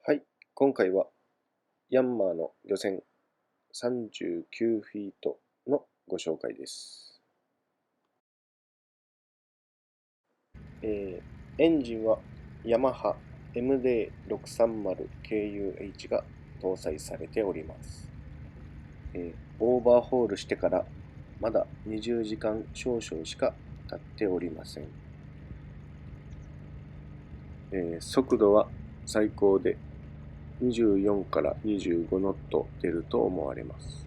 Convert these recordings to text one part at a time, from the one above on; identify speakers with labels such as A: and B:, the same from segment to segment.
A: はい、今回はヤンマーの漁船39フィートのご紹介です。エンジンはヤマハ MD630KUH が搭載されております。オーバーホールしてからまだ20時間少々しか経っておりません。速度は最高で24から25ノット出ると思われます。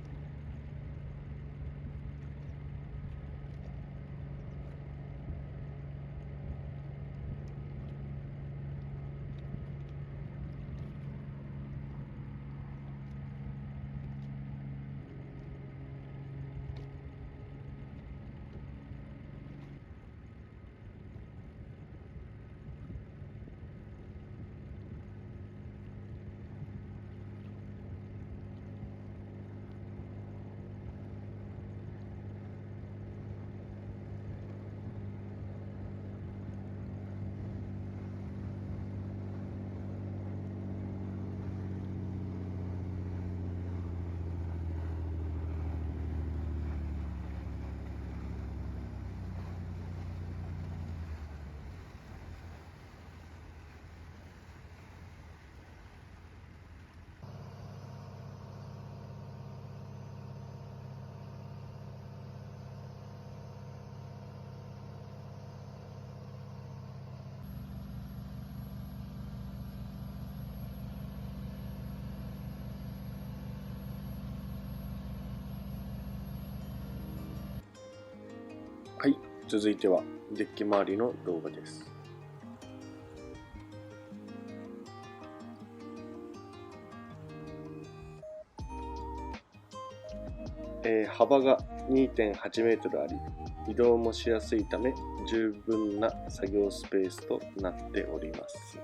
A: はい、続いてはデッキ周りの動画です。幅が 2.8 メートルあり、移動もしやすいため十分な作業スペースとなっております。